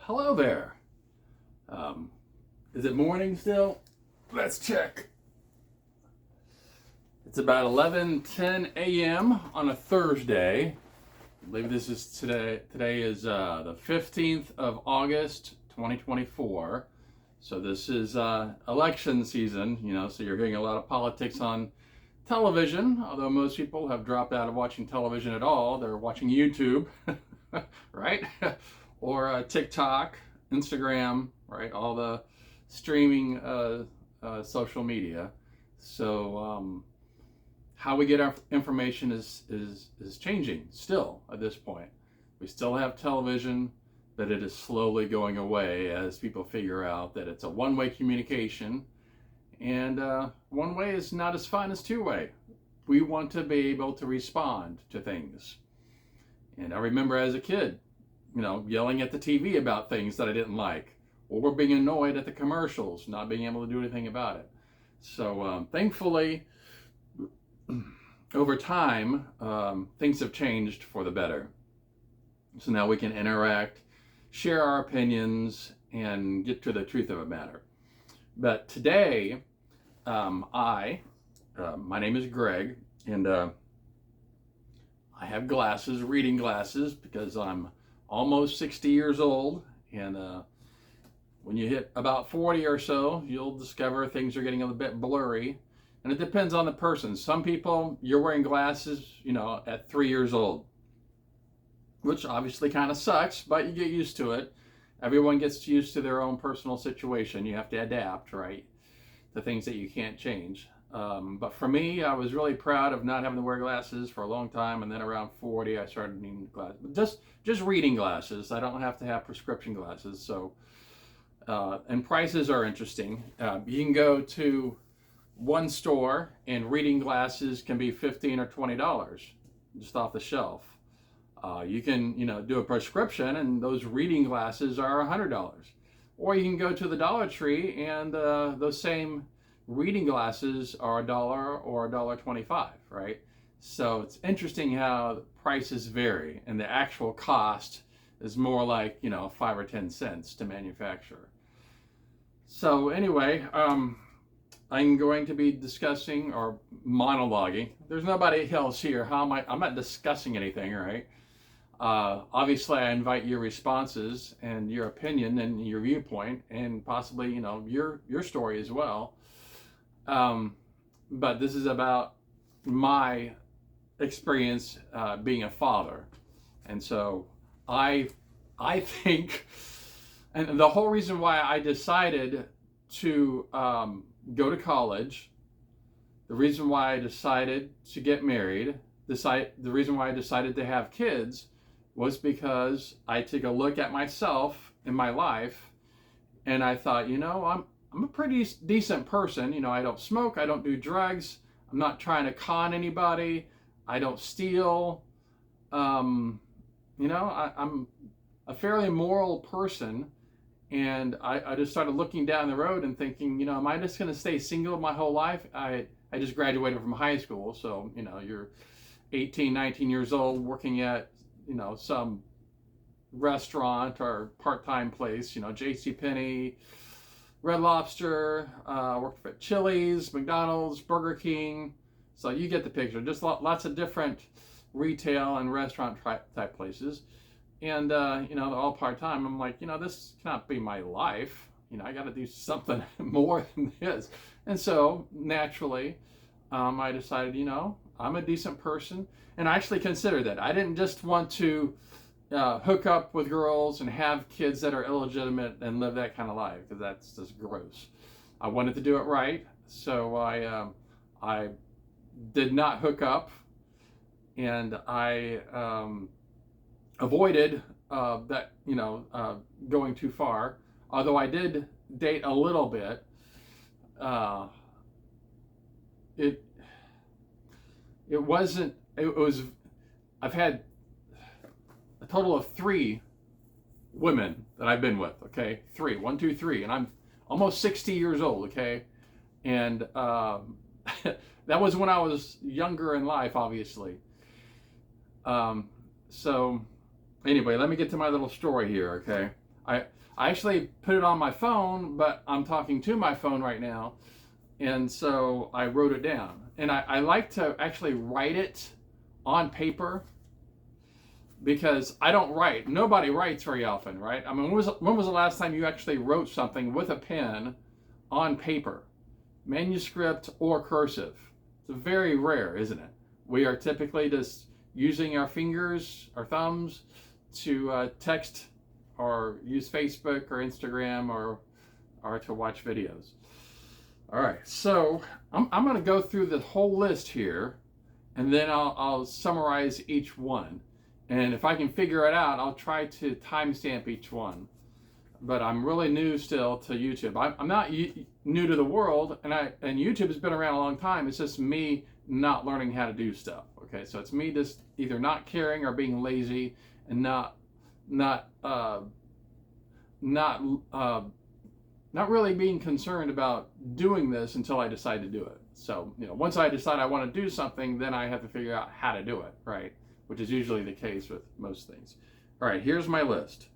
Hello there. Um, is it morning still? Let's check. It's about 11:10 a.m. on a Thursday. I believe this is today. Today is the 15th of August, 2024. So this is election season, so you're hearing a lot of politics on television, although most people have dropped out of watching television at all. They're watching YouTube, right? Or TikTok, Instagram, right? All the streaming social media. So how we get our information is changing still at this point. We still have television, but it is slowly going away as people figure out that it's a one-way communication, and one way is not as fun as two-way. We want to be able to respond to things. And I remember as a kid, yelling at the TV about things that I didn't like, or being annoyed at the commercials, not being able to do anything about it. So thankfully, over time, things have changed for the better. So now we can interact, share our opinions, and get to the truth of a matter. But today, my name is Greg, and I have glasses, reading glasses, because I'm almost 60 years old, and when you hit about 40 or so, you'll discover things are getting a bit blurry, and it depends on the person. Some people, you're wearing glasses, at 3 years old, which obviously kind of sucks, but you get used to it. Everyone gets used to their own personal situation. You have to adapt, right, to things that you can't change. But for me, I was really proud of not having to wear glasses for a long time, and then around 40, I started needing glasses. But just reading glasses. I don't have to have prescription glasses. So, and prices are interesting. You can go to one store, and reading glasses can be $15 or $20 just off the shelf. You can, do a prescription, and those reading glasses are $100. Or you can go to the Dollar Tree, and those same reading glasses are $1 or $1.25, right? So it's interesting how prices vary, and the actual cost is more like 5 or 10 cents to manufacture. So anyway, I'm going to be discussing or monologuing. There's nobody else here. I'm not discussing anything, right? Obviously, I invite your responses and your opinion and your viewpoint, and possibly your story as well. But this is about my experience being a father, and so I think, and the whole reason why I decided to go to college, the reason why I decided to get married, the reason why I decided to have kids, was because I took a look at myself in my life, and I thought, I'm a pretty decent person. I don't smoke, I don't do drugs, I'm not trying to con anybody, I don't steal. I'm a fairly moral person, and I just started looking down the road and thinking, am I just going to stay single my whole life? I just graduated from high school, so you're 18, 19 years old working at some restaurant or part-time place, JCPenney, Red Lobster, worked for Chili's, McDonald's, Burger King. So you get the picture. Just lots of different retail and restaurant type places. And, they're all part-time. I'm like, this cannot be my life. I got to do something more than this. And so naturally, I decided, I'm a decent person. And I actually considered that. I didn't just want to hook up with girls and have kids that are illegitimate and live that kind of life, because that's just gross. I wanted to do it right, so I did not hook up, and I avoided that going too far. Although I did date a little bit, it wasn't. It was. I've had a total of 3 women that I've been with, okay? 3, 1, 2, 3, and I'm almost 60 years old, okay? And that was when I was younger in life, obviously. So anyway, let me get to my little story here, okay? I actually put it on my phone, but I'm talking to my phone right now. And so I wrote it down. And I like to actually write it on paper because I don't write. Nobody writes very often, right? I mean, when was the last time you actually wrote something with a pen on paper, manuscript or cursive? It's very rare, isn't it? We are typically just using our fingers, our thumbs, to text or use Facebook or Instagram or to watch videos. All right, so I'm going to go through the whole list here, and then I'll summarize each one. And if I can figure it out, I'll try to timestamp each one. But I'm really new still to YouTube. I'm not new to the world, and YouTube has been around a long time. It's just me not learning how to do stuff. Okay, so it's me just either not caring or being lazy and not really being concerned about doing this until I decide to do it. So, once I decide I want to do something, then I have to figure out how to do it, right? Which is usually the case with most things. All right, here's my list.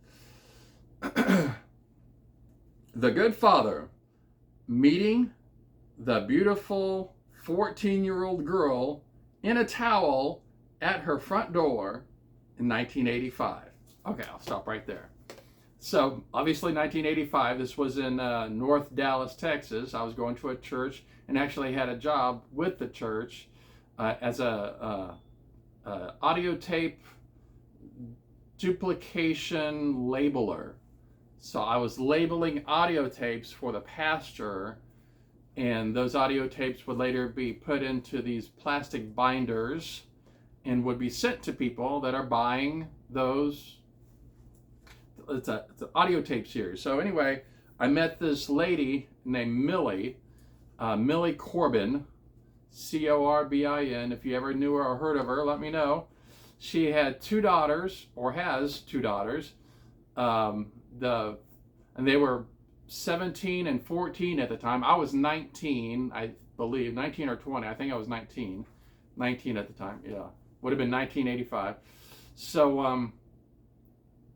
The Good Father, meeting the beautiful 14-year-old girl in a towel at her front door in 1985. Okay, I'll stop right there. So, obviously 1985, this was in North Dallas, Texas. I was going to a church and actually had a job with the church as a audio tape duplication labeler. So I was labeling audio tapes for the pastor, and those audio tapes would later be put into these plastic binders and would be sent to people that are buying those. It's an audio tape series. So anyway, I met this lady named Millie Corbin, Corbin. If you ever knew her or heard of her, let me know. She had two daughters, or has two daughters. And they were 17 and 14 at the time. I was 19, I believe, 19 or 20. I think I was 19 at the time. Yeah, would have been 1985. So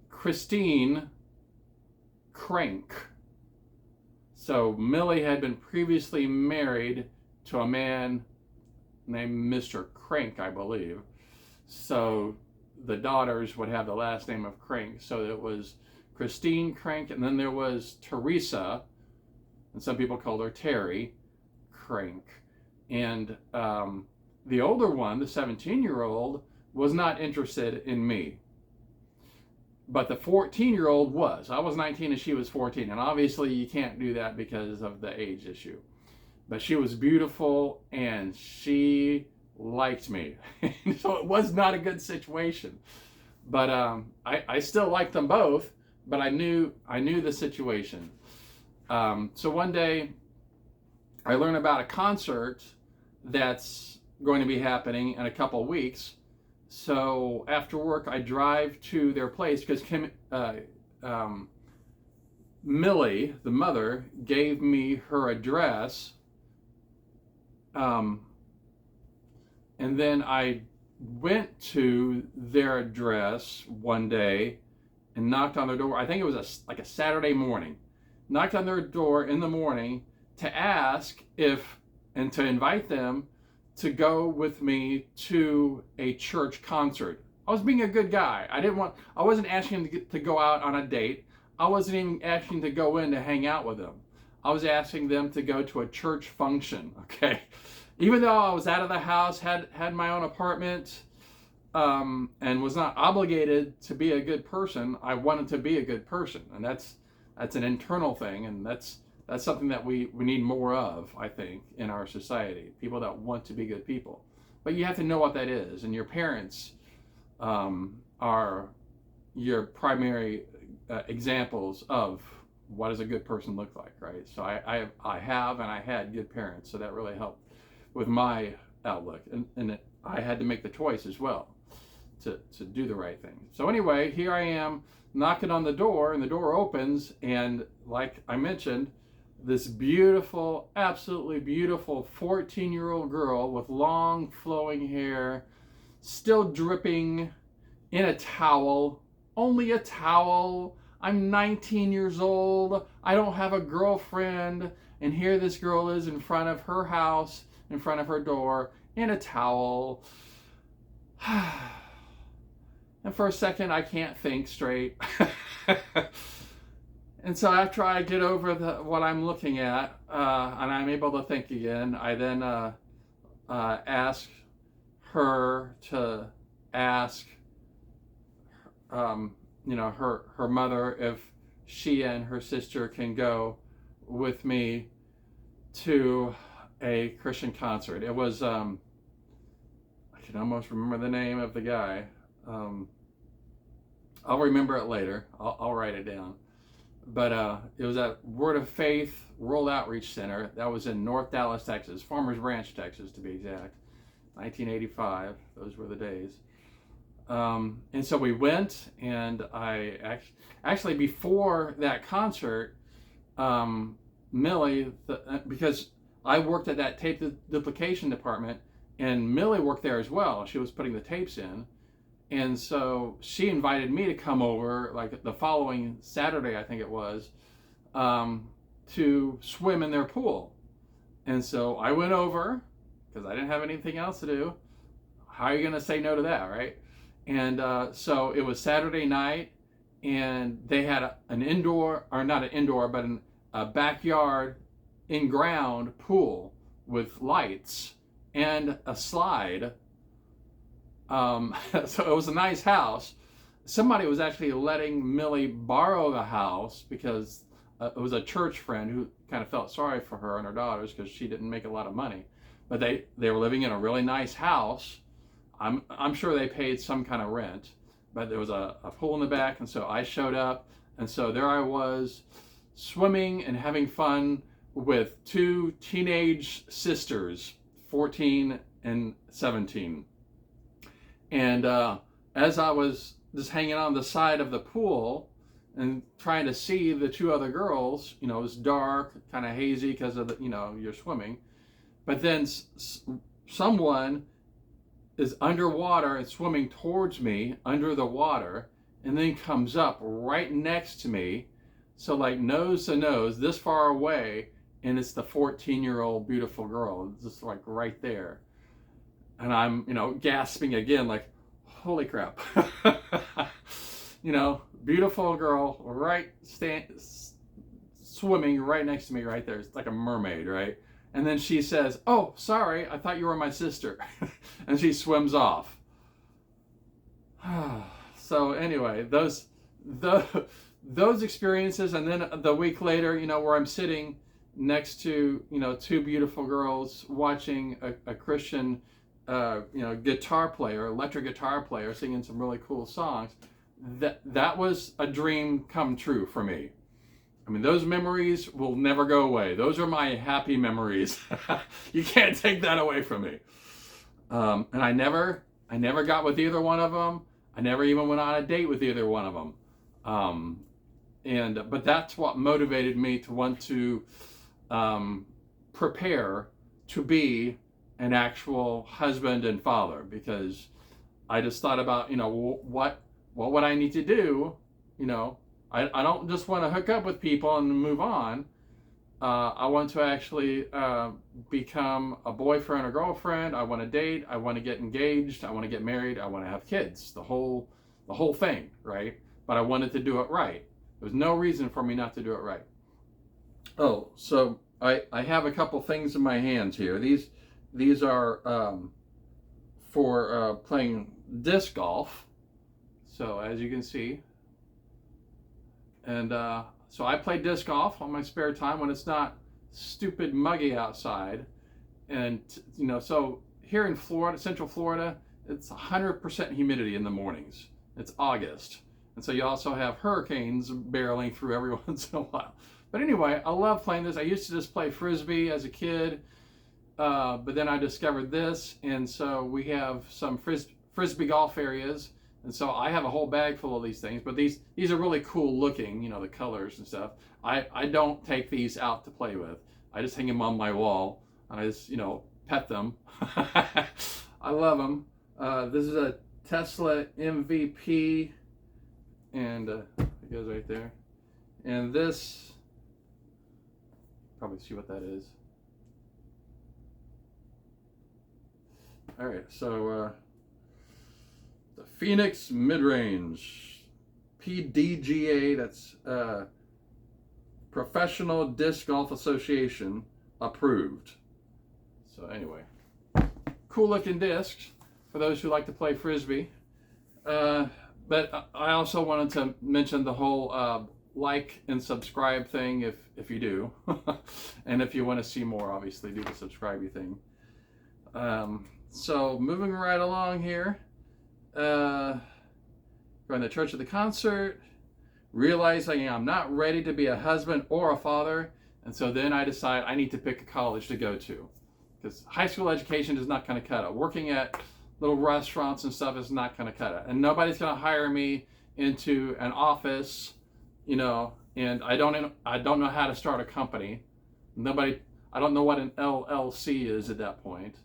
Christine Crank. So Millie had been previously married to a man named Mr. Crank, I believe. So the daughters would have the last name of Crank. So it was Christine Crank, and then there was Teresa, and some people called her Terry Crank. And the older one, the 17-year-old, was not interested in me. But the 14-year-old was. I was 19 and she was 14. And obviously you can't do that because of the age issue. But she was beautiful and she liked me. So it was not a good situation. But I still liked them both, but I knew the situation. So one day I learned about a concert that's going to be happening in a couple of weeks. So after work, I drive to their place because Millie, the mother, gave me her address. And then I went to their address one day and knocked on their door. I think it was like a Saturday morning. Knocked on their door in the morning to ask and to invite them to go with me to a church concert. I was being a good guy. I wasn't asking them to go out on a date. I wasn't even asking to go in to hang out with them. I was asking them to go to a church function, okay? Even though I was out of the house, had my own apartment, and was not obligated to be a good person, I wanted to be a good person. And that's an internal thing, and that's something that we need more of, I think, in our society. People that want to be good people. But you have to know what that is. And your parents are your primary examples of what does a good person look like, right? So I have and I had good parents, so that really helped with my outlook. And I had to make the choice as well to do the right thing. So anyway, here I am knocking on the door, and the door opens, and like I mentioned, this beautiful, absolutely beautiful 14-year-old girl with long flowing hair, still dripping, in a towel, only a towel. I'm 19 years old. I don't have a girlfriend. And here this girl is in front of her house, in front of her door, in a towel. And for a second, I can't think straight. And so after I get over what I'm looking at, and I'm able to think again, I then ask her to ask, her mother if she and her sister can go with me to a Christian concert. It was, I can almost remember the name of the guy. I'll remember it later. I'll write it down. But it was at Word of Faith World Outreach Center. That was in North Dallas, Texas, Farmers Branch, Texas, to be exact. 1985. Those were the days. And so we went, and I actually before that concert, Millie, because I worked at that tape duplication department, and Millie worked there as well. She was putting the tapes in. And so she invited me to come over, like the following Saturday, I think it was, to swim in their pool. And so I went over, because I didn't have anything else to do. How are you going to say no to that, right? And so it was Saturday night, and they had an indoor, or not an indoor, but a backyard in-ground pool with lights and a slide. So it was a nice house. Somebody was actually letting Millie borrow the house because it was a church friend who kind of felt sorry for her and her daughters because she didn't make a lot of money. But they were living in a really nice house. I'm sure they paid some kind of rent, but there was a pool in the back, and so I showed up, and so there I was swimming and having fun with two teenage sisters, 14 and 17. And as I was just hanging on the side of the pool and trying to see the two other girls, it was dark, kind of hazy because of you're swimming. But then someone is underwater and swimming towards me under the water, and then comes up right next to me. So like nose to nose, this far away, and it's the 14-year-old beautiful girl, just like right there. And I'm, gasping again, like, holy crap. Beautiful girl, swimming right next to me right there. It's like a mermaid, right? And then she says, "Oh, sorry, I thought you were my sister." And she swims off. So anyway, those experiences, and then the week later, where I'm sitting next to, two beautiful girls watching a Christian guitar player, electric guitar player, singing some really cool songs. That was a dream come true for me. I mean, those memories will never go away. Those are my happy memories. You can't take that away from me. And I never got with either one of them. I never even went on a date with either one of them. But that's what motivated me to want to prepare to be an actual husband and father, because I just thought about, what would I need to do? I don't just want to hook up with people and move on. I want to actually become a boyfriend or girlfriend. I want to date. I want to get engaged. I want to get married. I want to have kids. The whole thing, right? But I wanted to do it right. There's no reason for me not to do it right. Oh, so I have a couple things in my hands here. These are for playing disc golf. So as you can see, and so I play disc golf on my spare time when it's not stupid muggy outside. And so here in Florida, Central Florida, it's 100% humidity in the mornings. It's August, and so you also have hurricanes barreling through every once in a while. But anyway, I love playing this. I used to just play Frisbee as a kid. But then I discovered this, and so we have some Frisbee golf areas, and so I have a whole bag full of these things. But these are really cool looking, the colors and stuff. I don't take these out to play with. I just hang them on my wall, and I just pet them. I love them. This is a Tesla MVP, and It goes right there. And this, probably see what that is. All right, so the Phoenix Mid-Range PDGA, that's Professional Disc Golf Association approved. So anyway, cool looking discs for those who like to play Frisbee. But I also wanted to mention the whole like and subscribe thing if you do. And if you want to see more, obviously do the subscribe thing. So moving right along here, going to church at the concert, realizing I'm not ready to be a husband or a father, and so then I decide I need to pick a college to go to, because high school education is not going to cut it. Working at little restaurants and stuff is not going to cut it, and nobody's going to hire me into an office, you know, and I don't know how to start a company. I don't know what an LLC is at that point.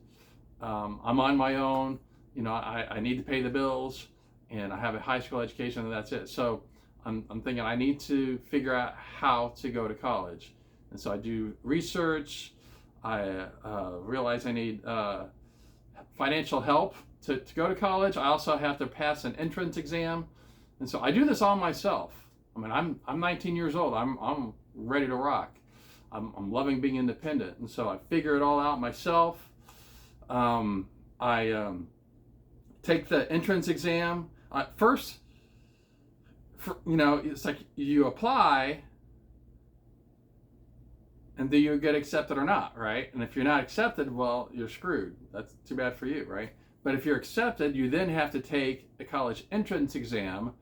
I'm on my own, you know, I need to pay the bills, and I have a high school education, and that's it. So I'm thinking I need to figure out how to go to college. And so I do research. I realize I need financial help to go to college. I also have to pass an entrance exam. And so I do this all myself. I mean, I'm 19 years old. I'm ready to rock. I'm loving being independent. And so I figure it all out myself. I take the entrance exam. First, you know, it's like you apply and do you get accepted or not, right? And if you're not accepted, well, you're screwed. That's too bad for you, right? But if you're accepted, you then have to take a college entrance exam.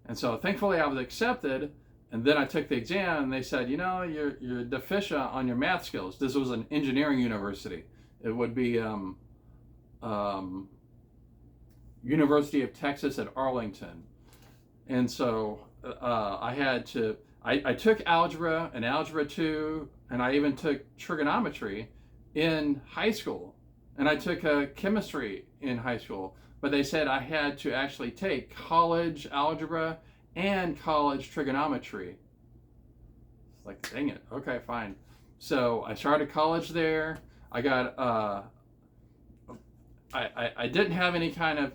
And so thankfully I was accepted, and then I took the exam and they said, you know, you're deficient on your math skills. This was an engineering university. It would be University of Texas at Arlington. And so I took algebra and algebra 2, and I even took trigonometry in high school. And I took chemistry in high school. But they said I had to actually take college algebra and college trigonometry. It's like, dang it. Okay, fine. So I started college there. I got, I didn't have any kind of,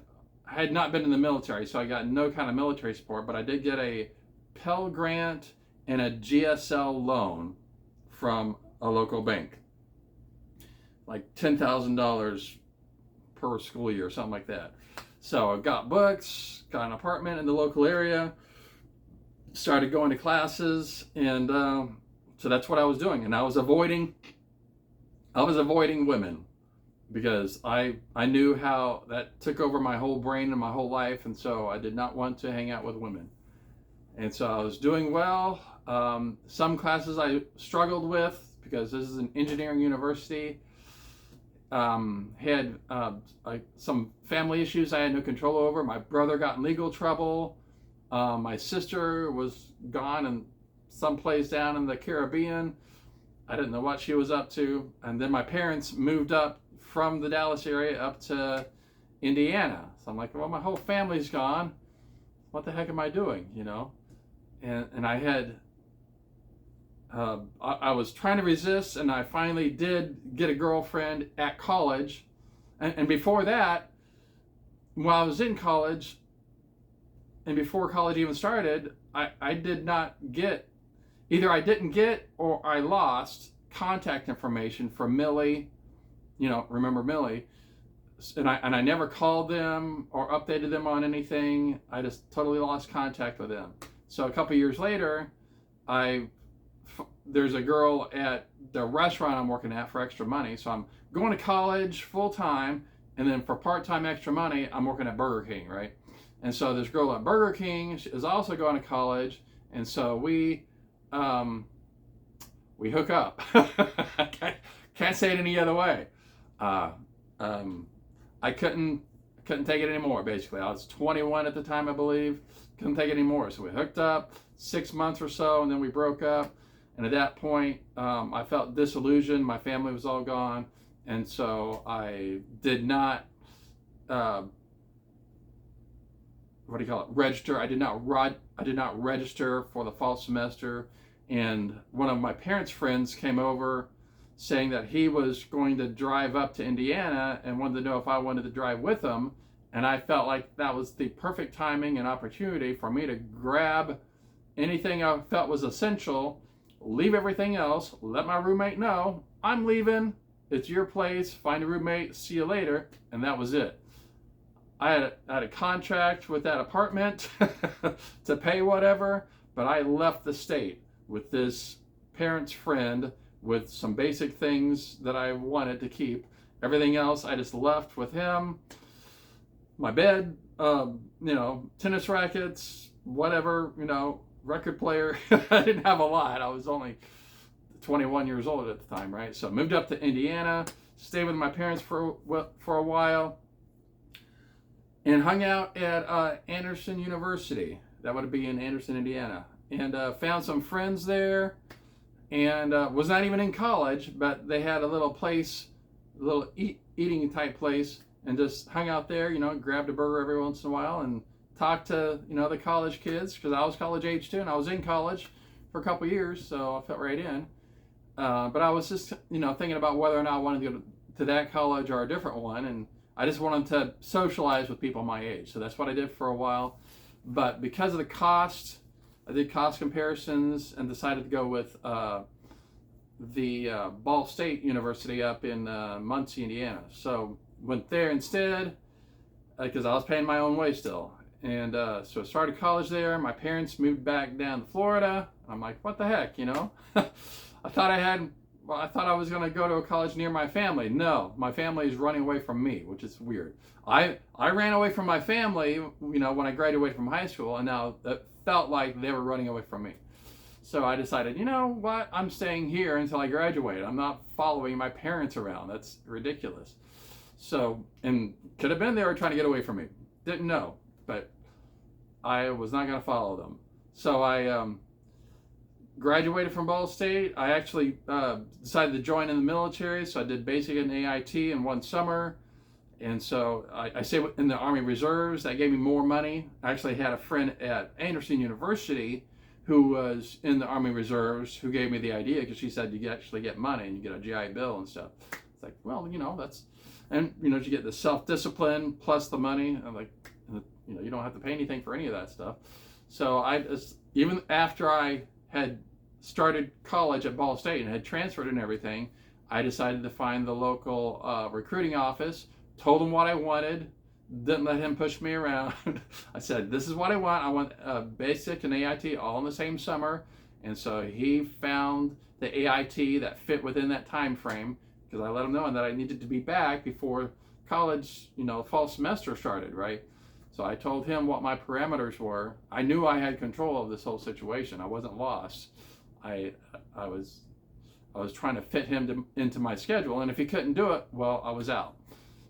I had not been in the military, so I got no kind of military support, but I did get a Pell Grant and a GSL loan from a local bank. Like $10,000 per school year, something like that. So I got books, got an apartment in the local area, started going to classes, and so that's what I was doing. And I was avoiding women, because I knew how that took over my whole brain and my whole life, and so I did not want to hang out with women. And so I was doing well. Some classes I struggled with, because this is an engineering university. Had some family issues I had no control over. My brother got in legal trouble. My sister was gone and someplace down in the Caribbean. I didn't know what she was up to. And then my parents moved up from the Dallas area up to Indiana. So I'm like, well, my whole family's gone. What the heck am I doing, you know? And I had, I was trying to resist, and I finally did get a girlfriend at college. And before that, while I was in college, and before college even started, I did not get, either I didn't get or I lost contact information from Millie. You know, remember Millie? And I never called them or updated them on anything. I just totally lost contact with them. So a couple years later, there's a girl at the restaurant I'm working at for extra money. So I'm going to college full time, and then for part-time extra money, I'm working at Burger King, right? And so this girl at Burger King is also going to college, and so we hook up. Can't say it any other way. I couldn't take it anymore, basically. I was 21 at the time, I believe. Couldn't take it anymore. So we hooked up 6 months or so, and then we broke up. And at that point, I felt disillusioned. My family was all gone. And so I did not what do you call it, register. I did not register for the fall semester. And one of my parents' friends came over saying that he was going to drive up to Indiana and wanted to know if I wanted to drive with him. And I felt like that was the perfect timing and opportunity for me to grab anything I felt was essential, leave everything else, let my roommate know, I'm leaving, it's your place, find a roommate, see you later, and that was it. I had a contract with that apartment to pay whatever, but I left the state with this parent's friend with some basic things that I wanted to keep. Everything else I just left with him. My bed, tennis rackets, whatever, record player. I didn't have a lot. I was only 21 years old at the time, right? So I moved up to Indiana, stayed with my parents for a while, and hung out at Anderson University. That would be in Anderson, Indiana. And found some friends there, and was not even in college, but they had a little place, a little eating type place, and just hung out there, grabbed a burger every once in a while and talked to, the college kids, because I was college age too, and I was in college for a couple years, so I fit right in. But I was just, thinking about whether or not I wanted to go to that college or a different one, and I just wanted to socialize with people my age, so that's what I did for a while. But because of the cost, I did cost comparisons and decided to go with the Ball State University up in Muncie, Indiana. So went there instead because I was paying my own way still. And so I started college there. My parents moved back down to Florida. I'm like, what the heck, I thought I was going to go to a college near my family. No, my family is running away from me, which is weird. I ran away from my family, when I graduated from high school, and now it felt like they were running away from me. So I decided, you know what, I'm staying here until I graduate. I'm not following my parents around. That's ridiculous. So, and could have been they were trying to get away from me. Didn't know, but I was not going to follow them. So I graduated from Ball State. I actually decided to join in the military, so I did basic and AIT in one summer. And so I stayed in the Army Reserves. That gave me more money. I actually had a friend at Anderson University who was in the Army Reserves who gave me the idea, because she said you actually get money and you get a GI Bill and stuff. It's like, well, that's, and you get the self-discipline plus the money. I'm like, you don't have to pay anything for any of that stuff. So even after I had started college at Ball State and had transferred and everything, I decided to find the local recruiting office, told him what I wanted, didn't let him push me around. I said, this is what I want. I want basic and AIT all in the same summer. And so he found the AIT that fit within that time frame, because I let him know that I needed to be back before college, fall semester started, right? So I told him what my parameters were. I knew I had control of this whole situation. I wasn't lost. I was trying to fit him into my schedule, and if he couldn't do it, well, I was out.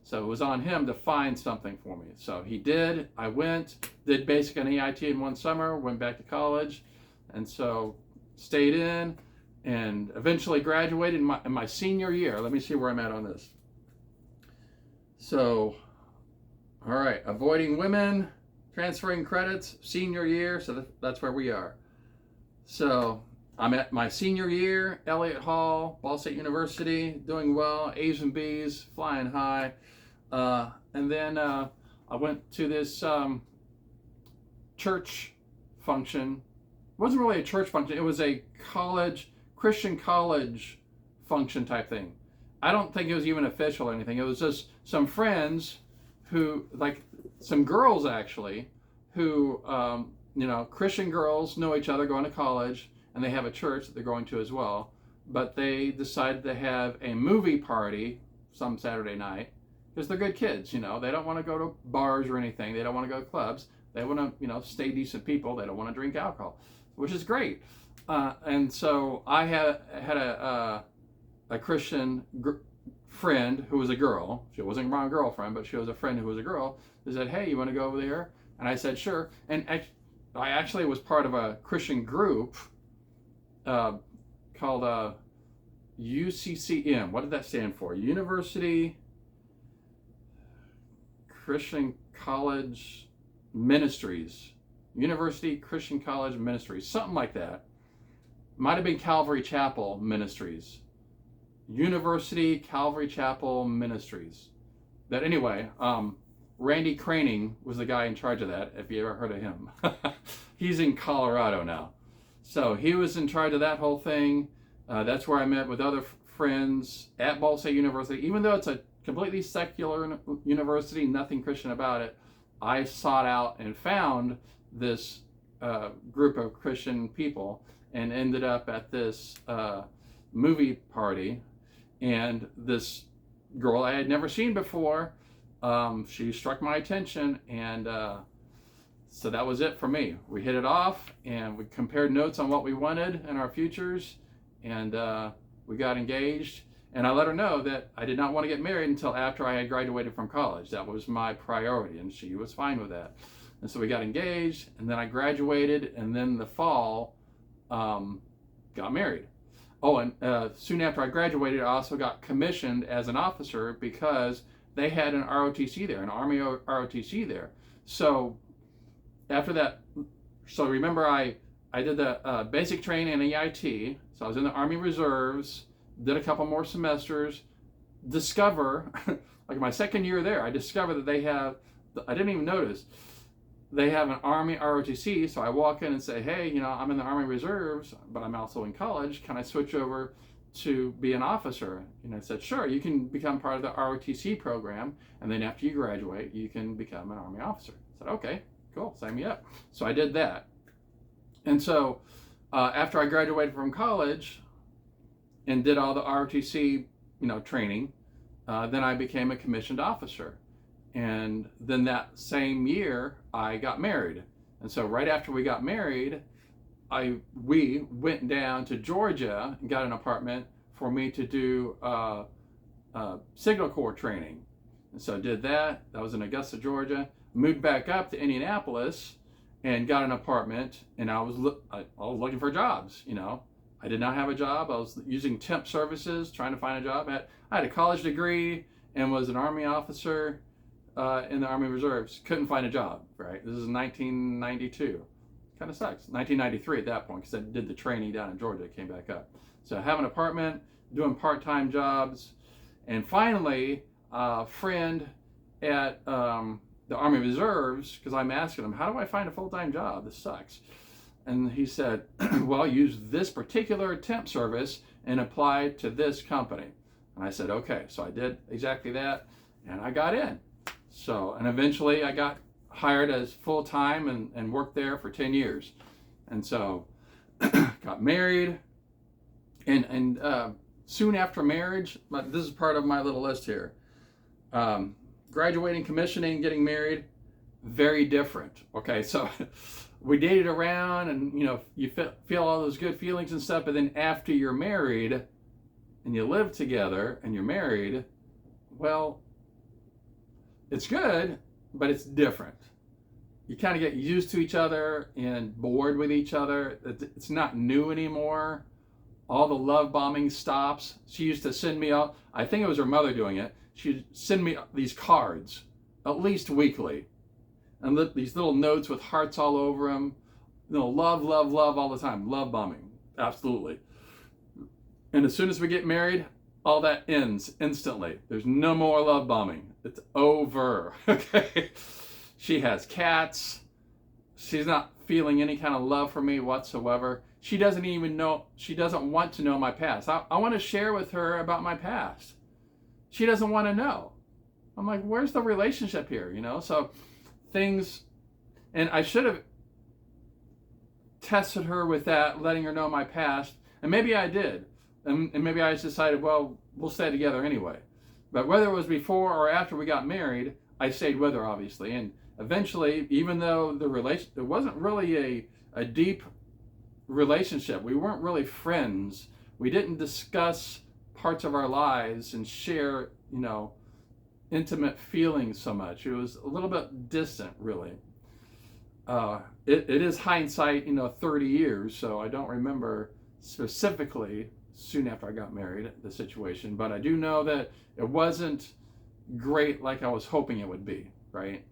So it was on him to find something for me. So he did. I went, did basic and AIT in one summer, went back to college, and so stayed in, and eventually graduated in my senior year. Let me see where I'm at on this. So, all right, avoiding women, transferring credits, senior year. So that's where we are. So I'm at my senior year, Elliott Hall, Ball State University, doing well, A's and B's, flying high. And then I went to this church function. It wasn't really a church function. It was a Christian college function type thing. I don't think it was even official or anything. It was just some friends who, like some girls actually, who, Christian girls know each other going to college, and they have a church that they're going to as well. But they decided to have a movie party some Saturday night, because they're good kids, they don't want to go to bars or anything. They don't want to go to clubs. They want to, stay decent people. They don't want to drink alcohol, which is great. And so I had a Christian friend who was a girl. She wasn't my girlfriend, but she was a friend who was a girl, who said, hey, you want to go over there? And I said, sure. And I actually was part of a Christian group called UCCM. What did that stand for? University Christian College Ministries, University Christian College Ministries, something like that. Might have been Calvary Chapel Ministries, University Calvary Chapel Ministries. That anyway, Randy Craning was the guy in charge of that, if you ever heard of him. He's in Colorado now. So he was in charge of that whole thing. That's where I met with other friends at Ball State University. Even though it's a completely secular university, nothing Christian about it, I sought out and found this group of Christian people and ended up at this movie party. And this girl I had never seen before, she struck my attention, and so that was it for me. We hit it off, and we compared notes on what we wanted in our futures, and we got engaged. And I let her know that I did not want to get married until after I had graduated from college. That was my priority, and she was fine with that. And so we got engaged, and then I graduated, and then the fall, got married. Oh, and soon after I graduated, I also got commissioned as an officer because they had an ROTC there, an Army ROTC there. So after that, so remember I did the basic training in EIT, so I was in the Army Reserves, did a couple more semesters, discover, like my second year there, I discovered that they have, I didn't even notice, they have an Army ROTC, so I walk in and say, hey, you know, I'm in the Army Reserves, but I'm also in college. Can I switch over to be an officer? And I said, sure, you can become part of the ROTC program, and then after you graduate, you can become an Army officer. I said, okay, cool, sign me up. So I did that. And so after I graduated from college and did all the ROTC, training, then I became a commissioned officer. And then that same year, I got married. And so right after we got married, we went down to Georgia and got an apartment for me to do Signal Corps training. And so I did that. That was in Augusta, Georgia. Moved back up to Indianapolis and got an apartment. And I was looking for jobs. I did not have a job. I was using temp services, trying to find a job. I had a college degree and was an Army officer in the Army Reserves. Couldn't find a job, right? This is 1992. Kind of sucks. 1993 at that point, because I did the training down in Georgia, came back up. So I have an apartment, doing part-time jobs, and finally, a friend at the Army Reserves, because I'm asking him, how do I find a full-time job? This sucks. And he said, well, use this particular temp service and apply to this company. And I said, okay. So I did exactly that, and I got in. So, and eventually I got hired as full-time and worked there for 10 years. And so got married, and soon after marriage, this is part of my little list here. Graduating, commissioning, getting married, very different. Okay, so we dated around, and you feel all those good feelings and stuff, but then after you're married and you live together and you're married, well, it's good, but it's different. You kind of get used to each other and bored with each other. It's not new anymore. All the love bombing stops. She used to send me out, I think it was her mother doing it, she'd send me these cards, at least weekly. And these little notes with hearts all over them. Love, love, love all the time. Love bombing. Absolutely. And as soon as we get married, all that ends instantly. There's no more love bombing. It's over. Okay. She has cats. She's not feeling any kind of love for me whatsoever. She doesn't even know, she doesn't want to know my past. I want to share with her about my past. She doesn't want to know. I'm like, where's the relationship here? So things, and I should have tested her with that, letting her know my past, and maybe I did. And maybe I just decided, well, we'll stay together anyway. But whether it was before or after we got married, I stayed with her, obviously. And eventually, even though it wasn't really a deep relationship, we weren't really friends, we didn't discuss parts of our lives and share, intimate feelings so much. It was a little bit distant, really. It is hindsight, 30 years, so I don't remember specifically soon after I got married, the situation, but I do know that it wasn't great like I was hoping it would be, right?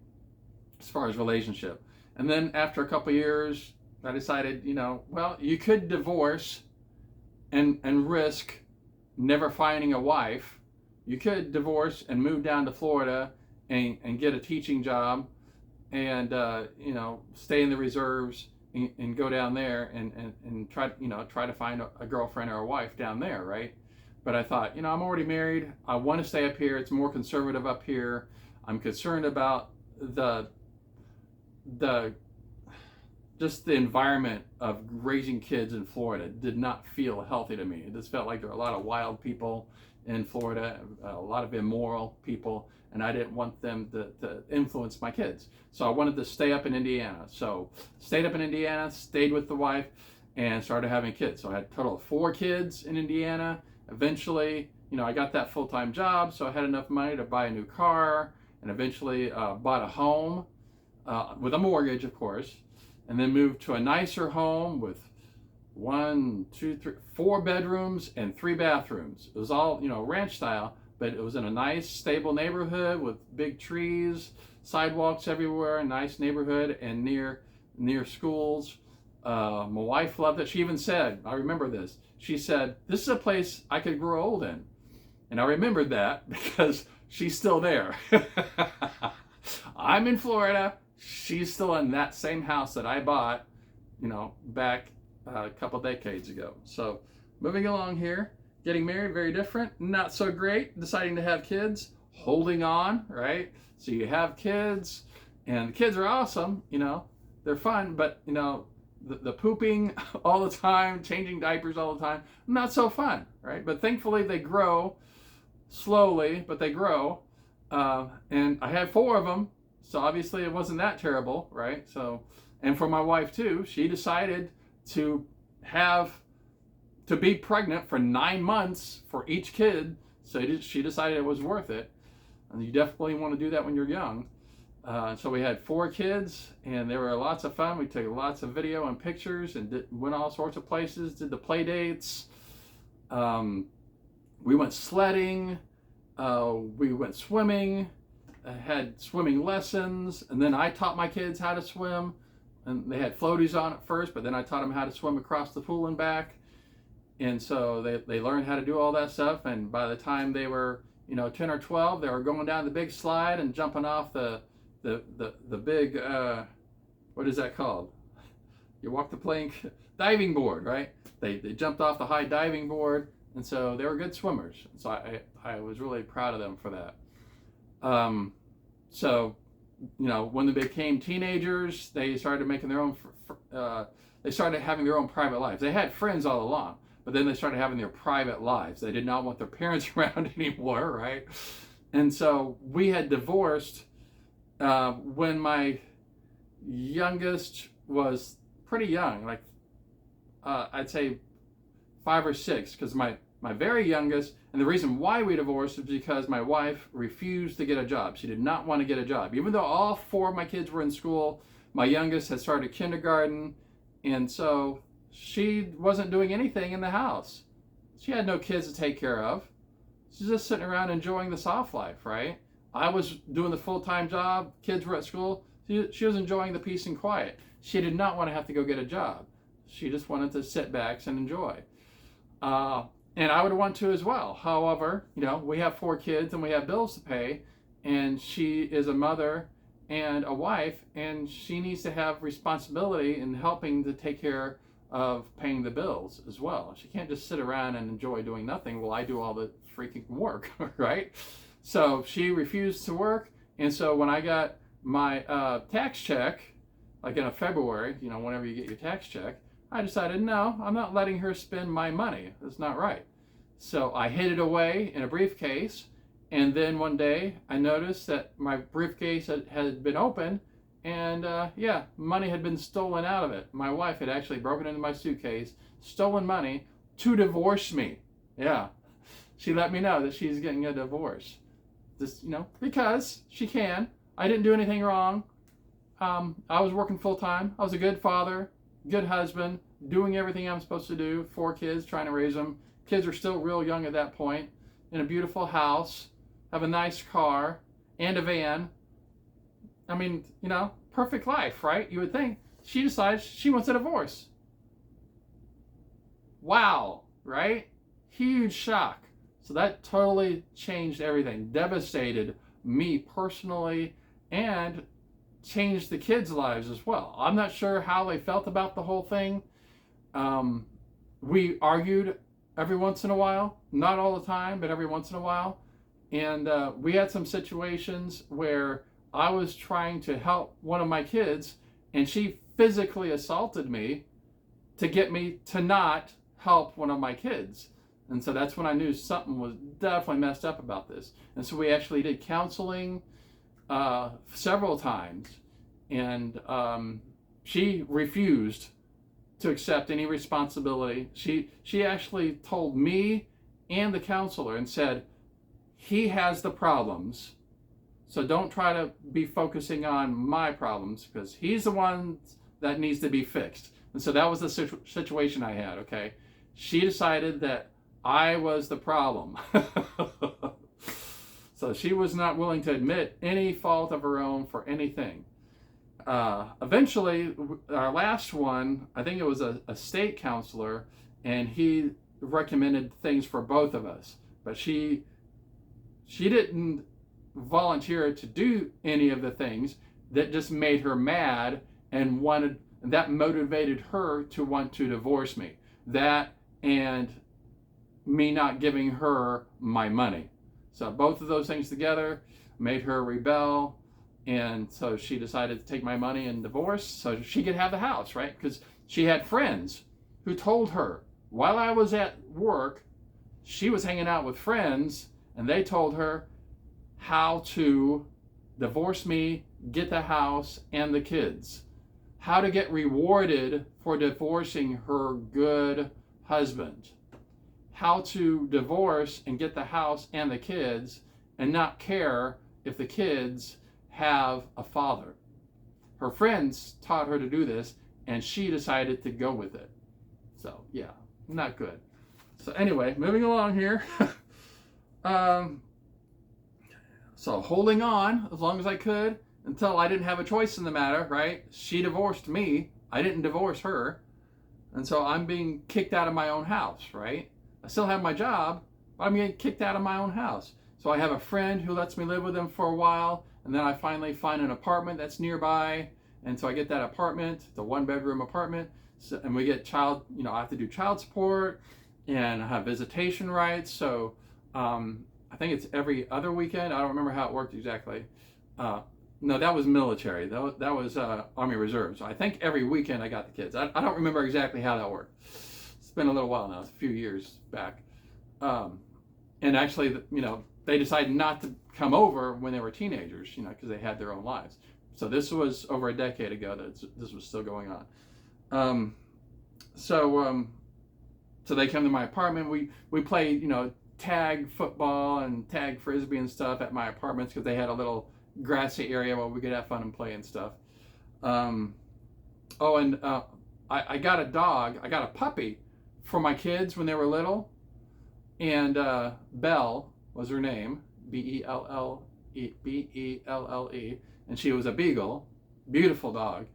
as far as relationship. And then after a couple years, I decided, well, you could divorce and risk never finding a wife. You could divorce and move down to Florida and get a teaching job and stay in the reserves and go down there and try to find a girlfriend or a wife down there, right? But I thought, I'm already married. I want to stay up here. It's more conservative up here. I'm concerned about the just the environment of raising kids in Florida did not feel healthy to me. It just felt like there were a lot of wild people in Florida, a lot of immoral people, and I didn't want them to influence my kids. So I wanted to stay up in Indiana. So stayed up in Indiana, stayed with the wife, and started having kids. So I had a total of 4 kids in Indiana. Eventually, I got that full-time job, so I had enough money to buy a new car, and eventually bought a home with a mortgage, of course, and then moved to a nicer home with 4 bedrooms and 3 bathrooms. It was all, ranch style, but it was in a nice, stable neighborhood with big trees, sidewalks everywhere, nice neighborhood, and near schools. My wife loved it. She even said, I remember this, she said, this is a place I could grow old in. And I remembered that because she's still there. I'm in Florida. She's still in that same house that I bought, back a couple decades ago. So moving along here, getting married, very different, not so great. Deciding to have kids, holding on, right? So you have kids, and the kids are awesome, they're fun, but the pooping all the time, changing diapers all the time, not so fun, right? But thankfully they grow slowly, but they grow. And I had 4 of them, so obviously it wasn't that terrible, right? So, and for my wife too, she decided to be pregnant for 9 months for each kid. So she decided it was worth it. And you definitely want to do that when you're young. So we had 4 kids, and they were lots of fun. We took lots of video and pictures and went all sorts of places, did the play dates. We went sledding. We went swimming, had swimming lessons, and then I taught my kids how to swim. And they had floaties on at first, but then I taught them how to swim across the pool and back. And so they learned how to do all that stuff. And by the time they were, 10 or 12, they were going down the big slide and jumping off the big, what is that called? You walk the plank, diving board, right? They jumped off the high diving board, and so they were good swimmers. So I was really proud of them for that. So, when they became teenagers, they started making their own, they started having their own private lives. They had friends all along, but then they started having their private lives. They did not want their parents around anymore, right? And so we had divorced when my youngest was pretty young, like I'd say 5 or 6, because my very youngest, and the reason why we divorced is because my wife refused to get a job. She did not want to get a job. Even though all 4 of my kids were in school, my youngest had started kindergarten, and so she wasn't doing anything in the house. She had no kids to take care of. She's just sitting around enjoying the soft life, right? I was doing the full-time job, kids were at school. She was enjoying the peace and quiet. She did not want to have to go get a job. She just wanted to sit back and enjoy. And I would want to as well. However, we have 4 kids and we have bills to pay, and she is a mother and a wife, and she needs to have responsibility in helping to take care of paying the bills as well. She can't just sit around and enjoy doing nothing while I do all the freaking work, right? So she refused to work, and so when I got my tax check, like in February, whenever you get your tax check, I decided, no, I'm not letting her spend my money. That's not right. So I hid it away in a briefcase, and then one day I noticed that my briefcase had been open, and money had been stolen out of it. My wife had actually broken into my suitcase, stolen money to divorce me. Yeah, she let me know that she's getting a divorce. Just, because she can. I didn't do anything wrong. I was working full time. I was a good father, good husband, doing everything I'm supposed to do. 4 kids, trying to raise them. Kids are still real young at that point. In a beautiful house, have a nice car and a van. I mean, perfect life, right? You would think. She decides she wants a divorce. Wow, right? Huge shock. So that totally changed everything, devastated me personally, and changed the kids' lives as well. I'm not sure how they felt about the whole thing. We argued every once in a while, not all the time, but every once in a while. And we had some situations where I was trying to help one of my kids, and she physically assaulted me to get me to not help one of my kids. And so that's when I knew something was definitely messed up about this. And so we actually did counseling several times, and she refused to accept any responsibility. She actually told me and the counselor and said, he has the problems, so don't try to be focusing on my problems, because he's the one that needs to be fixed. And so that was the situation I had, okay? She decided that I was the problem. So she was not willing to admit any fault of her own for anything. Eventually, our last one, I think it was a state counselor, and he recommended things for both of us. But she didn't volunteer to do any of the things. That just made her mad and that motivated her to want to divorce me. That and me not giving her my money. So both of those things together made her rebel, and so she decided to take my money and divorce so she could have the house, right? Because she had friends who told her while I was at work, she was hanging out with friends, and they told her how to divorce me, get the house and the kids, how to get rewarded for divorcing her good husband, how to divorce and get the house and the kids and not care if the kids have a father. Her friends taught her to do this, and she decided to go with it. So yeah, not good. So anyway, moving along here. So holding on as long as I could until I didn't have a choice in the matter, right? She divorced me. I didn't divorce her. And so I'm being kicked out of my own house, right? I still have my job, but I'm getting kicked out of my own house. So I have a friend who lets me live with him for a while, and then I finally find an apartment that's nearby, and so I get that apartment, the 1-bedroom apartment, and we get I have to do child support, and I have visitation rights, so I think it's every other weekend. I don't remember how it worked exactly. No, that was military. That was Army Reserve. So I think every weekend I got the kids. I don't remember exactly how that worked. It's been a little while now. It's a few years back. And actually, they decided not to come over when they were teenagers, because they had their own lives. So this was over a decade ago that this was still going on. So they come to my apartment. We played, tag football and tag frisbee and stuff at my apartments because they had a little grassy area where we could have fun and play and stuff. I got a dog. I got a puppy for my kids when they were little, and Belle was her name, Belle, and she was a beagle, beautiful dog,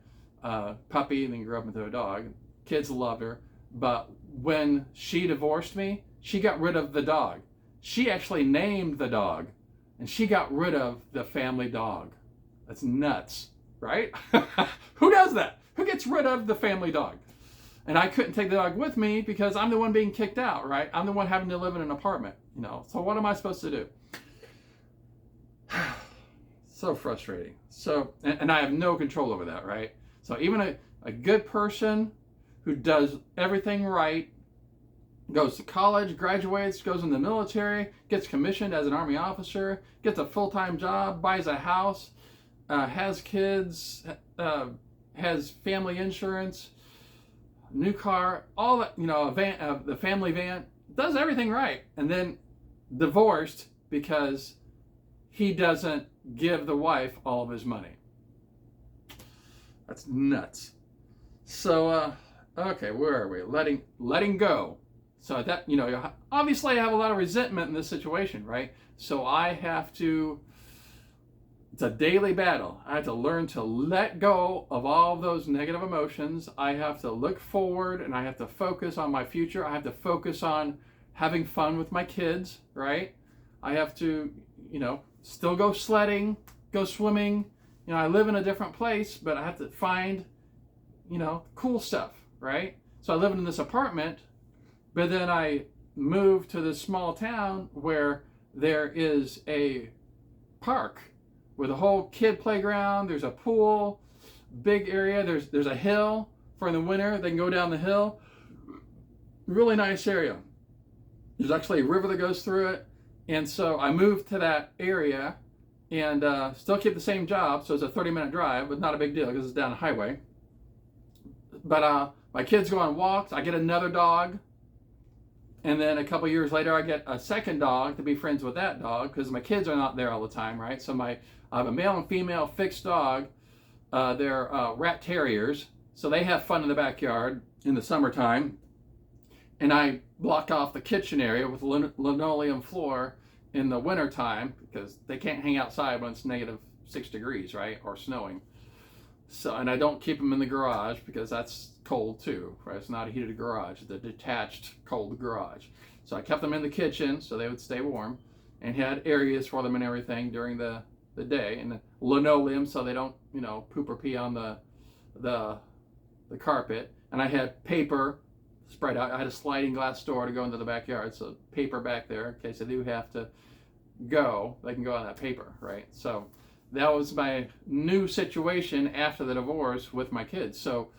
puppy, and then grew up into a dog. Kids loved her, but when she divorced me, she got rid of the dog. She actually named the dog, and she got rid of the family dog. That's nuts, right? Who does that? Who gets rid of the family dog? And I couldn't take the dog with me because I'm the one being kicked out, right? I'm the one having to live in an apartment, So what am I supposed to do? So frustrating. So, and I have no control over that, right? So even a good person who does everything right, goes to college, graduates, goes in the military, gets commissioned as an Army officer, gets a full-time job, buys a house, has kids, has family insurance, new car, all that, a van, the family van, does everything right, and then divorced because he doesn't give the wife all of his money. That's nuts. So, okay, where are we? Letting go. So that, obviously I have a lot of resentment in this situation, right? So I have to It's a daily battle. I have to learn to let go of all of those negative emotions. I have to look forward and I have to focus on my future. I have to focus on having fun with my kids, right? I have to, still go sledding, go swimming. I live in a different place, but I have to find, cool stuff, right? So I live in this apartment, but then I moved to this small town where there is a park with a whole kid playground. There's a pool, big area. There's a hill for in the winter. They can go down the hill. Really nice area. There's actually a river that goes through it. And so I moved to that area and still keep the same job. So it's a 30-minute drive, but not a big deal because it's down a highway. But my kids go on walks. I get another dog. And then a couple years later, I get a second dog to be friends with that dog because my kids are not there all the time, right? So I have a male and female fixed dog. They're rat terriers. So they have fun in the backyard in the summertime. And I block off the kitchen area with linoleum floor in the wintertime because they can't hang outside when it's -6 degrees, right? Or snowing. So, and I don't keep them in the garage because that's cold too, right? It's not a heated garage, it's a detached cold garage. So I kept them in the kitchen so they would stay warm and had areas for them and everything during the day, and the linoleum so they don't, poop or pee on the carpet. And I had paper spread out. I had a sliding glass door to go into the backyard, so paper back there in case they do have to go, they can go on that paper, right? So that was my new situation after the divorce with my kids. So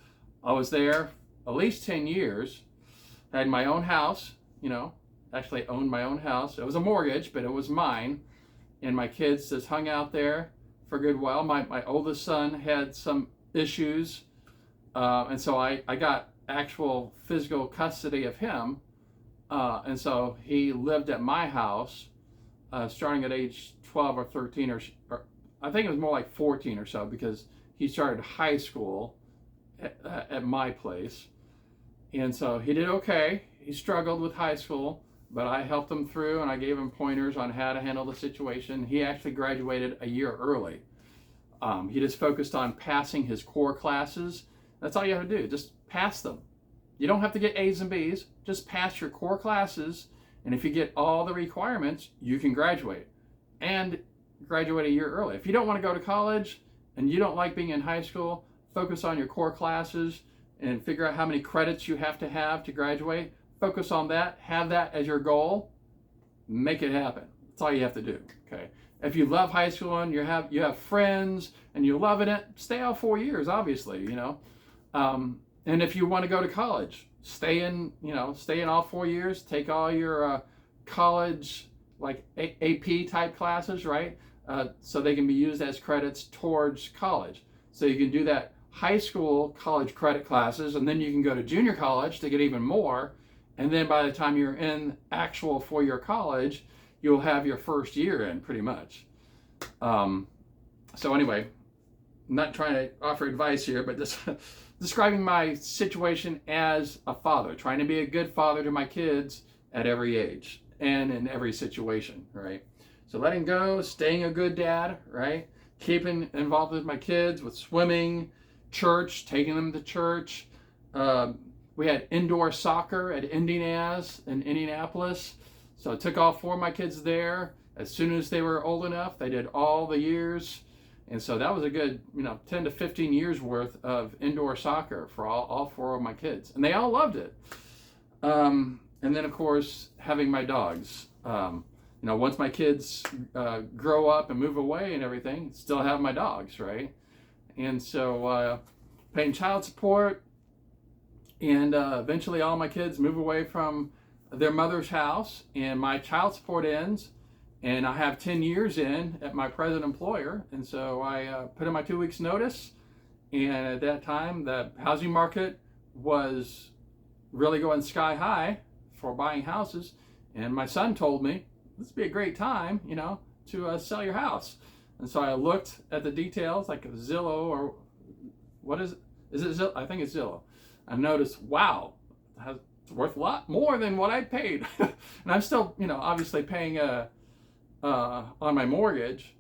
I was there at least 10 years. I had my own house, actually owned my own house. It was a mortgage, but it was mine. And my kids just hung out there for a good while. My oldest son had some issues. And so I got actual physical custody of him. And so he lived at my house starting at age 12 or 13 or I think it was more like 14 or so because he started high school at my place. And so he did okay. He struggled with high school, but I helped him through and I gave him pointers on how to handle the situation. He actually graduated a year early. He just focused on passing his core classes. That's all you have to do, just pass them. You don't have to get A's and B's, just pass your core classes. And if you get all the requirements, you can graduate. And graduate a year early. If you don't want to go to college and you don't like being in high school, focus on your core classes and figure out how many credits you have to graduate. Focus on that, have that as your goal, make it happen. That's all you have to do, okay? If you love high school and you have friends and you're loving it, stay all 4 years, obviously, and if you want to go to college, stay in all 4 years, take all your college like AP type classes, right? So they can be used as credits towards college. So you can do that high school college credit classes, and then you can go to junior college to get even more. And then by the time you're in actual 4-year college, you'll have your first year in pretty much. So anyway, I'm not trying to offer advice here, but just describing my situation as a father, trying to be a good father to my kids at every age and in every situation, right? So letting go, staying a good dad, right? Keeping involved with my kids with swimming, church, taking them to church. We had indoor soccer at Indiana's in Indianapolis. So I took all 4 of my kids there. As soon as they were old enough, they did all the years. And so that was a good, 10 to 15 years worth of indoor soccer for all 4 of my kids. And they all loved it. And then, of course, having my dogs. Once my kids grow up and move away and everything, still have my dogs, right? And so paying child support, and eventually all my kids move away from their mother's house, and my child support ends, and I have 10 years in at my present employer, and so I put in my 2 weeks notice, and at that time the housing market was really going sky high for buying houses, and my son told me, this would be a great time, to sell your house. And so I looked at the details, like Zillow or what is it? Is it Zillow? I think it's Zillow. I noticed, wow, it's worth a lot more than what I paid. And I'm still, obviously paying on my mortgage.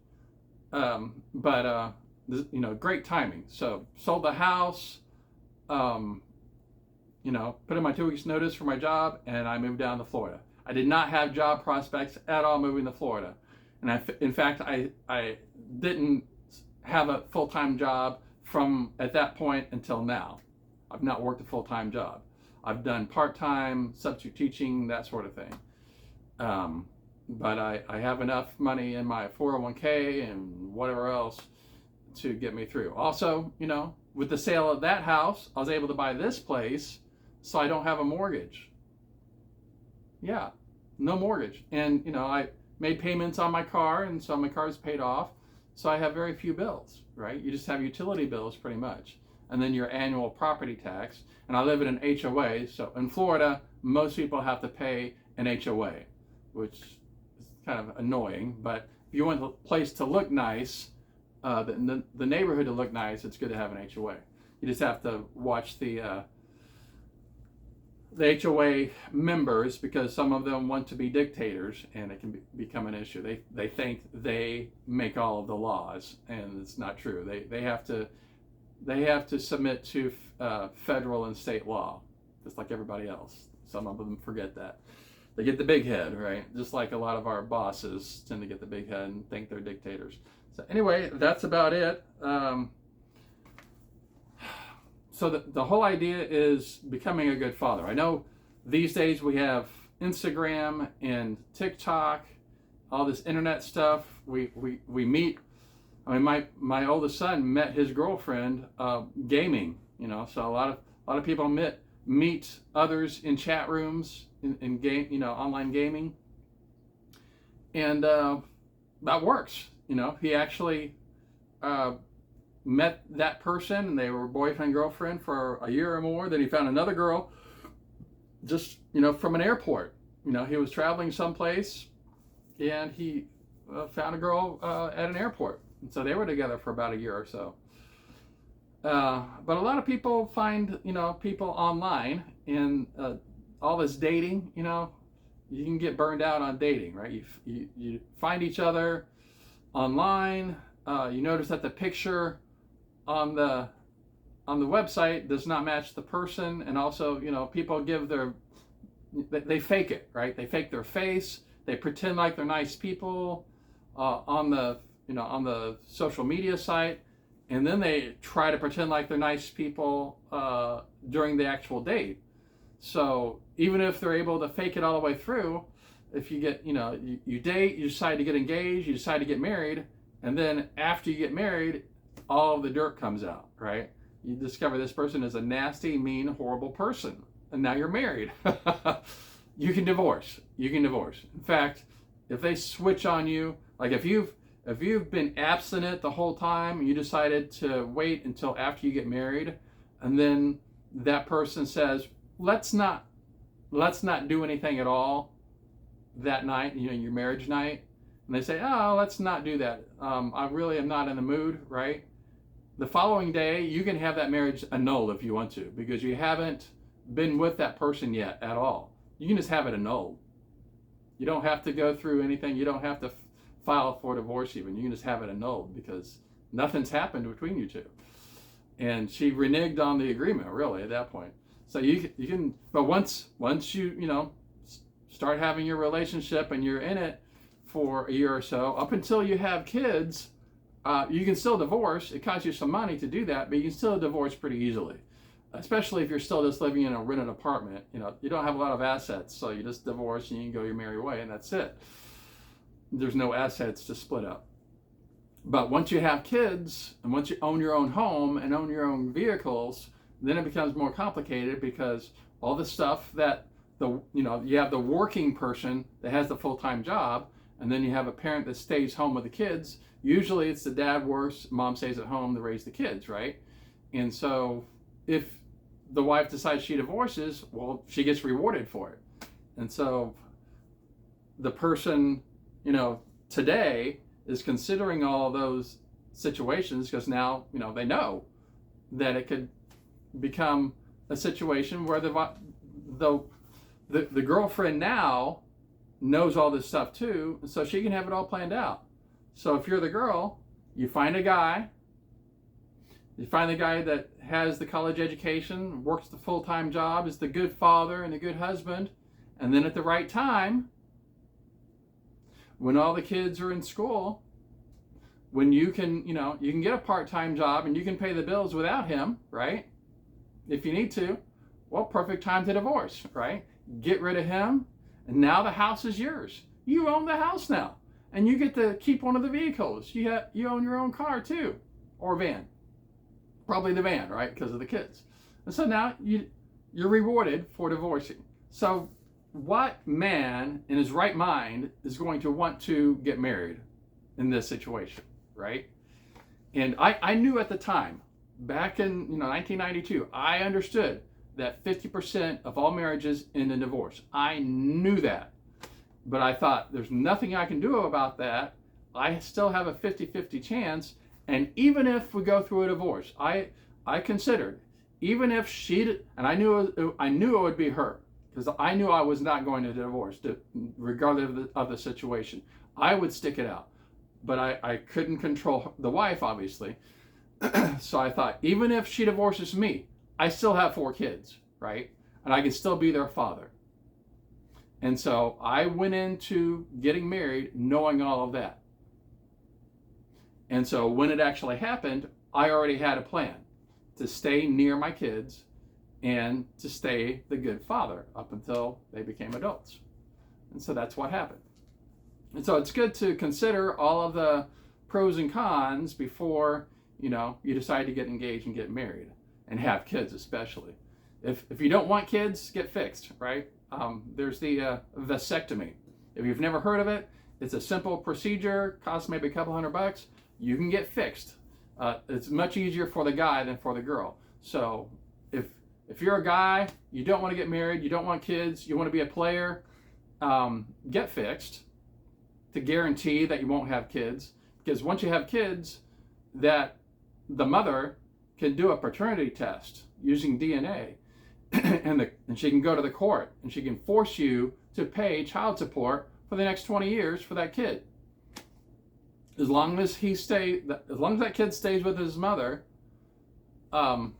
Great timing. So sold the house, put in my 2 weeks notice for my job, and I moved down to Florida. I did not have job prospects at all moving to Florida. And in fact, I didn't have a full-time job from at that point until now. I've not worked a full-time job. I've done part-time, substitute teaching, that sort of thing. But I have enough money in my 401k and whatever else to get me through. Also, with the sale of that house, I was able to buy this place, so I don't have a mortgage. Yeah, no mortgage. And, I made payments on my car, and so my car is paid off. So I have very few bills, right? You just have utility bills pretty much. And then your annual property tax. And I live in an HOA. So in Florida, most people have to pay an HOA, which is kind of annoying. But if you want the place to look nice, the neighborhood to look nice, it's good to have an HOA. You just have to watch the HOA members, because some of them want to be dictators, and it can become an issue. They think they make all of the laws, and it's not true. They have to submit to federal and state law, just like everybody else. Some of them forget that. They get the big head, right? Just like a lot of our bosses tend to get the big head and think they're dictators. So anyway, that's about it. So the whole idea is becoming a good father. I know these days we have Instagram and TikTok, all this internet stuff. We meet. I mean, my oldest son met his girlfriend gaming. So a lot of people meet others in chat rooms in game, online gaming, and that works. He actually met that person, and they were boyfriend girlfriend for a year or more. Then he found another girl just from an airport. He was traveling someplace, and he found a girl at an airport, and so they were together for about a year or so. But a lot of people find people online, and all this dating, you can get burned out on dating, right? You find each other online. You notice that the picture on the website does not match the person, and also people they fake it, right? They fake their face. They pretend like they're nice people on the social media site, and then they try to pretend like they're nice people during the actual date. So even if they're able to fake it all the way through, if you get you date, you decide to get engaged, you decide to get married, and then after you get married, all of the dirt comes out, right? You discover this person is a nasty, mean, horrible person, and now you're married. You can divorce. In fact, if they switch on you, like if you've been abstinent the whole time, and you decided to wait until after you get married, and then that person says, let's not do anything at all that night, your marriage night, and they say, oh, let's not do that. I really am not in the mood, right? The following day, you can have that marriage annulled if you want to, because you haven't been with that person yet at all. You can just have it annulled. You don't have to go through anything. You don't have to file for divorce even. You can just have it annulled because nothing's happened between you two. And she reneged on the agreement, really, at that point. So you can, but once you start having your relationship and you're in it for a year or so, up until you have kids, you can still divorce. It costs you some money to do that, but you can still divorce pretty easily, especially if you're still just living in a rented apartment. You don't have a lot of assets, so you just divorce and you can go your merry way, and that's it. There's no assets to split up. But once you have kids, and once you own your own home and own your own vehicles, then it becomes more complicated, because all the stuff that you have the working person that has the full-time job, and then you have a parent that stays home with the kids. Usually it's the dad works, mom stays at home to raise the kids, right? And so if the wife decides she divorces, well, she gets rewarded for it. And so the person, today is considering all those situations, because now, they know that it could become a situation where the girlfriend now knows all this stuff too, so she can have it all planned out. So if you're the girl, You find a guy. You find the guy that has the college education, works the full-time job, is the good father and a good husband, and then at the right time, when all the kids are in school, when you can, you can get a part-time job and you can pay the bills without him, right? If you need to, well, perfect time to divorce, right? Get rid of him, and now the house is yours. You own the house now, and you get to keep one of the vehicles. You own your own car too, or van. Probably the van, right? Because of the kids. And so now you're rewarded for divorcing. So what man in his right mind is going to want to get married in this situation, right? And I knew at the time, back in 1992, I understood that 50% of all marriages end in divorce. I knew that. But I thought, there's nothing I can do about that. I still have a 50-50 chance. And even if we go through a divorce, I considered, even if and I knew it would be her, because I knew I was not going to divorce, regardless of the situation. I would stick it out. But I couldn't control the wife, obviously. So I thought, even if she divorces me, I still have 4 kids, right? And I can still be their father. And so I went into getting married knowing all of that. And so when it actually happened, I already had a plan to stay near my kids and to stay the good father up until they became adults. And so that's what happened. And so it's good to consider all of the pros and cons before, you decide to get engaged and get married and have kids, especially. If you don't want kids, get fixed, right? There's the vasectomy. If you've never heard of it, it's a simple procedure, costs maybe a couple $100. You can get fixed. It's much easier for the guy than for the girl. So if you're a guy, you don't want to get married, you don't want kids, you want to be a player, get fixed to guarantee that you won't have kids. Because once you have kids, that the mother can do a paternity test using DNA, and she can go to the court and she can force you to pay child support for the next 20 years for that kid. As long as that kid stays with his mother, I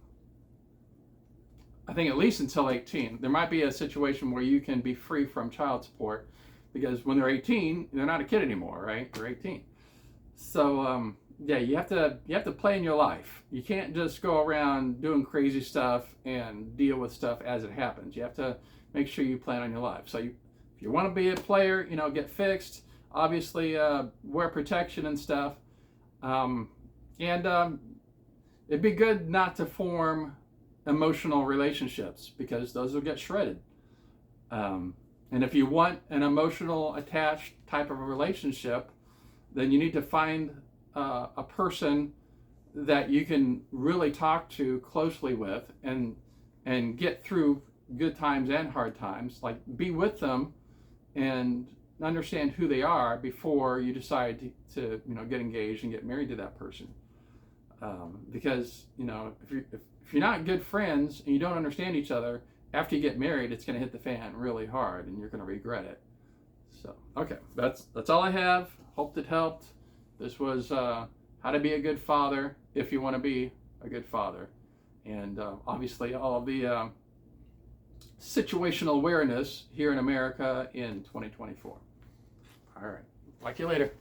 think at least until 18. There might be a situation where you can be free from child support, because when they're 18, they're not a kid anymore, right? They're 18. So yeah, you have to play in your life. You can't just go around doing crazy stuff and deal with stuff as it happens. You have to make sure you plan on your life. So if you want to be a player, get fixed. Obviously, wear protection and stuff. It'd be good not to form emotional relationships, because those will get shredded. And if you want an emotional attached type of a relationship, then you need to find a person that you can really talk to closely with and get through good times and hard times. Like, be with them and understand who they are before you decide to get engaged and get married to that person. Because if you're not good friends and you don't understand each other, after you get married, it's going to hit the fan really hard and you're going to regret it. So, okay, that's all I have. Hoped it helped. This was how to be a good father if you want to be a good father. And obviously all of the situational awareness here in America in 2024. All right. Talk to you later.